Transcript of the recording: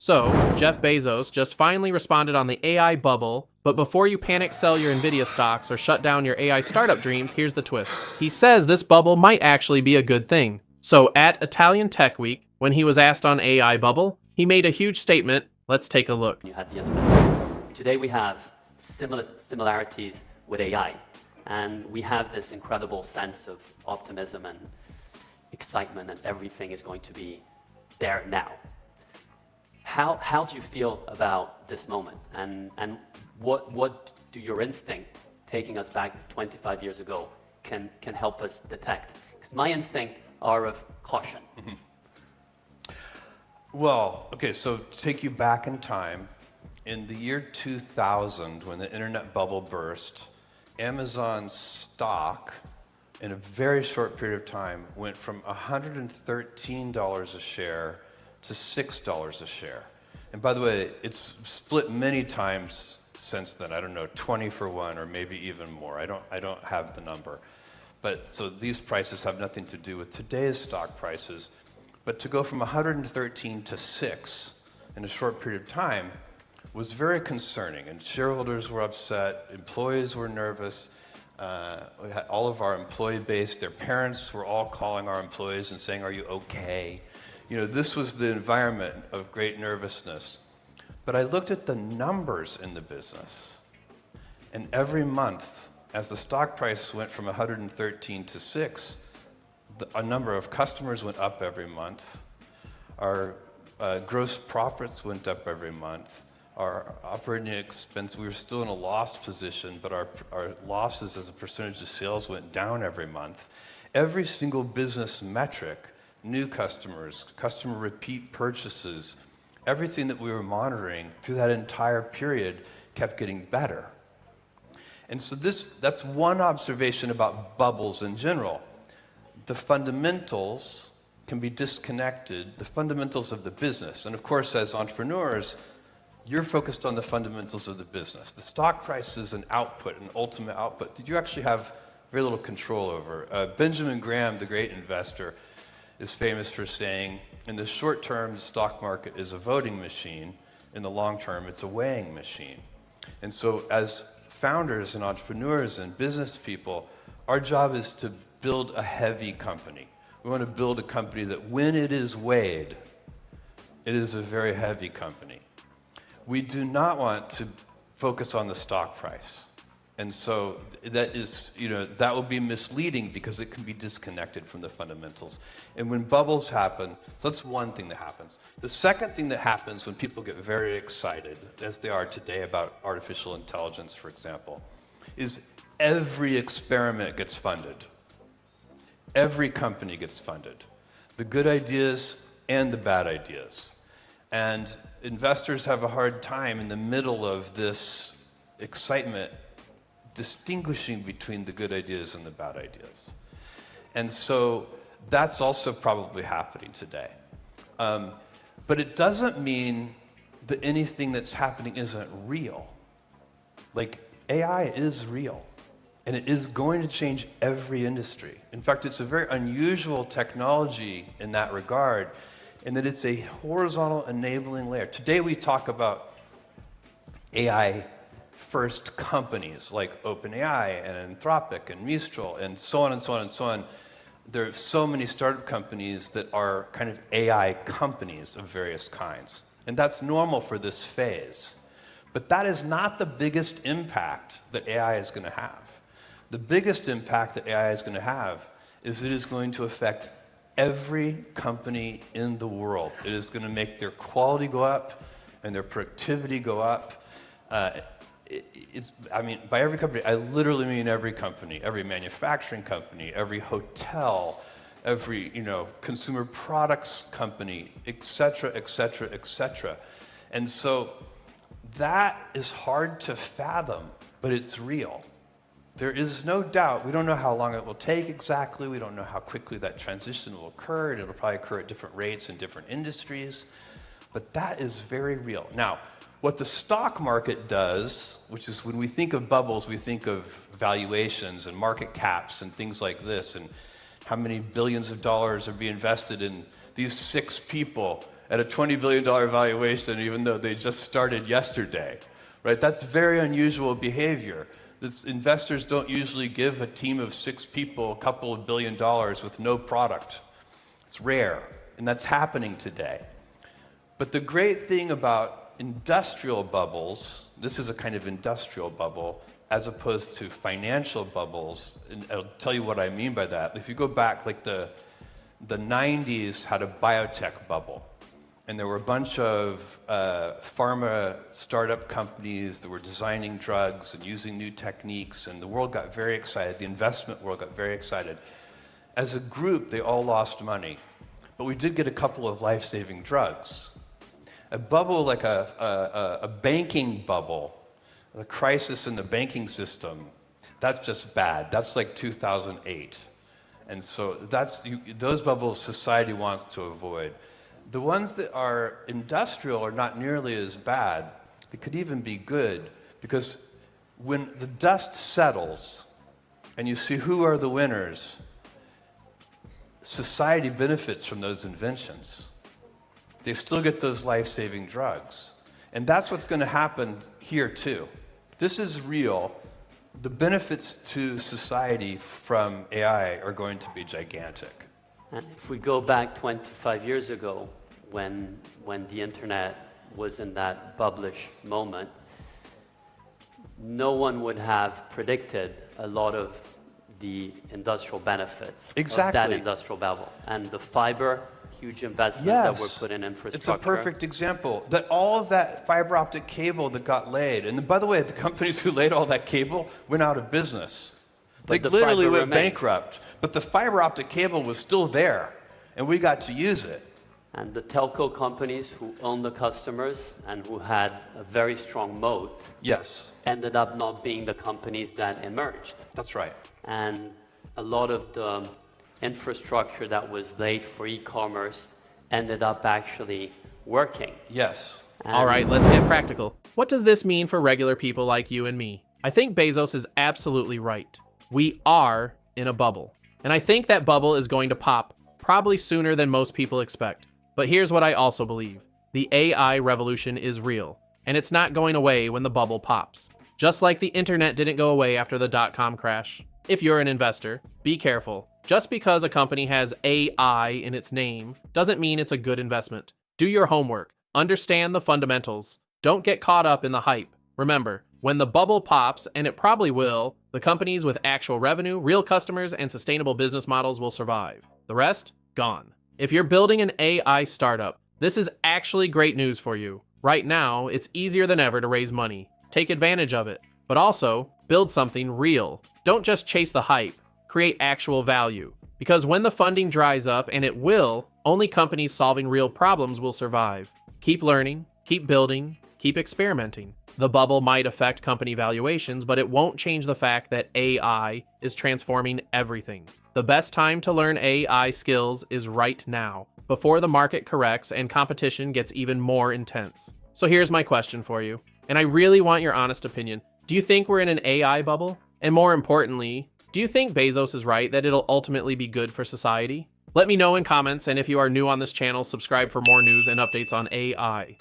So, Jeff Bezos just finally responded on the AI bubble, but before you panic sell your Nvidia stocks or shut down your AI startup dreams, here's the twist. He says this bubble might actually be a good thing. So, at Italian Tech Week, when he was asked on AI bubble, he made a huge statement. Let's take a look. You had the internet. Today we have similarities with AI, and we have this incredible sense of optimism and excitement, and everything is going to be there now. How do you feel about this moment, and what do your instinct, taking us back 25 years ago, can help us detect? Because my instinct are of caution. Well, okay, so to take you back in time, in the year 2000, when the internet bubble burst, Amazon's stock, in a very short period of time, went from $113 a share to $6 a share. And by the way, it's split many times since then. I don't know, 20 for one or maybe even more. I don't have the number. But so these prices have nothing to do with today's stock prices. But to go from 113 to 6 in a short period of time was very concerning, and shareholders were upset, employees were nervous. We had all of our employee base, their parents were all calling our employees and saying, "Are you okay?" You know, this was the environment of great nervousness. But I looked at the numbers in the business, and every month, as the stock price went from 113 to 6, a number of customers went up every month. Our gross profits went up every month. Our operating expense, we were still in a loss position, but our losses as a percentage of sales went down every month. Every single business metric, new customers, customer repeat purchases, everything that we were monitoring through that entire period kept getting better. And so that's one observation about bubbles in general. The fundamentals can be disconnected, the fundamentals of the business. And of course, as entrepreneurs, you're focused on the fundamentals of the business. The stock price is an output, an ultimate output that you actually have very little control over. Benjamin Graham, the great investor, is famous for saying, in the short term, the stock market is a voting machine. In the long term, it's a weighing machine. And so as founders and entrepreneurs and business people, our job is to build a heavy company. We want to build a company that when it is weighed, it is a very heavy company. We do not want to focus on the stock price. And so that is, that will be misleading because it can be disconnected from the fundamentals. And when bubbles happen, so that's one thing that happens. The second thing that happens when people get very excited, as they are today about artificial intelligence, for example, is every experiment gets funded. Every company gets funded. The good ideas and the bad ideas. And investors have a hard time in the middle of this excitement distinguishing between the good ideas and the bad ideas. And so that's also probably happening today. But it doesn't mean that anything that's happening isn't real. Like, AI is real, and it is going to change every industry. In fact, it's a very unusual technology in that regard, in that it's a horizontal enabling layer. Today we talk about AI first companies like OpenAI and Anthropic and Mistral and so on and so on and so on. There are so many startup companies that are kind of AI companies of various kinds. And that's normal for this phase. But that is not the biggest impact that AI is going to have. The biggest impact that AI is going to have is it is going to affect every company in the world. It is going to make their quality go up and their productivity go up. By every company, I literally mean every company, every manufacturing company, every hotel, every, consumer products company, et cetera, et cetera, et cetera. And so that is hard to fathom, but it's real. There is no doubt. We don't know how long it will take exactly. We don't know how quickly that transition will occur. And it'll probably occur at different rates in different industries. But that is very real. Now, what the stock market does, which is when we think of bubbles, we think of valuations and market caps and things like this, and how many billions of dollars are being invested in these 6 people at a $20 billion valuation, even though they just started yesterday, right? That's very unusual behavior. Investors don't usually give a team of 6 people a couple of $1 billion with no product. It's rare, and that's happening today. But the great thing about industrial bubbles, this is a kind of industrial bubble, as opposed to financial bubbles, and I'll tell you what I mean by that. If you go back, like the 90s had a biotech bubble, and there were a bunch of pharma startup companies that were designing drugs and using new techniques, and the world got very excited. The investment world got very excited. As a group, they all lost money, but we did get a couple of life-saving drugs. A bubble like a banking bubble, the crisis in the banking system, that's just bad. That's like 2008. And so those bubbles society wants to avoid. The ones that are industrial are not nearly as bad. They could even be good, because when the dust settles and you see who are the winners, society benefits from those inventions. They still get those life-saving drugs. And that's what's going to happen here too. This is real. The benefits to society from AI are going to be gigantic. And if we go back 25 years ago, when the internet was in that bubblish moment, no one would have predicted a lot of the industrial benefits of that industrial bubble. And the fiber, huge investments that were put in infrastructure. It's a perfect example. That all of that fiber optic cable that got laid, and by the way, the companies who laid all that cable went out of business. They literally went bankrupt. But the fiber optic cable was still there, and we got to use it. And the telco companies who owned the customers and who had a very strong moat ended up not being the companies that emerged. That's right. And a lot of the infrastructure that was laid for e-commerce ended up actually working. Yes. All right, let's get practical. What does this mean for regular people like you and me? I think Bezos is absolutely right. We are in a bubble. And I think that bubble is going to pop probably sooner than most people expect. But here's what I also believe. The AI revolution is real, and it's not going away when the bubble pops. Just like the internet didn't go away after the dot-com crash. If you're an investor, be careful. Just because a company has AI in its name doesn't mean it's a good investment. Do your homework. Understand the fundamentals. Don't get caught up in the hype. Remember, when the bubble pops, and it probably will, the companies with actual revenue, real customers, and sustainable business models will survive. The rest, gone. If you're building an AI startup, this is actually great news for you. Right now, it's easier than ever to raise money. Take advantage of it. But also, build something real. Don't just chase the hype. Create actual value. Because when the funding dries up, and it will, only companies solving real problems will survive. Keep learning, keep building, keep experimenting. The bubble might affect company valuations, but it won't change the fact that AI is transforming everything. The best time to learn AI skills is right now, before the market corrects and competition gets even more intense. So here's my question for you, and I really want your honest opinion. Do you think we're in an AI bubble? And more importantly, do you think Bezos is right that it'll ultimately be good for society? Let me know in comments, and if you are new on this channel, subscribe for more news and updates on AI.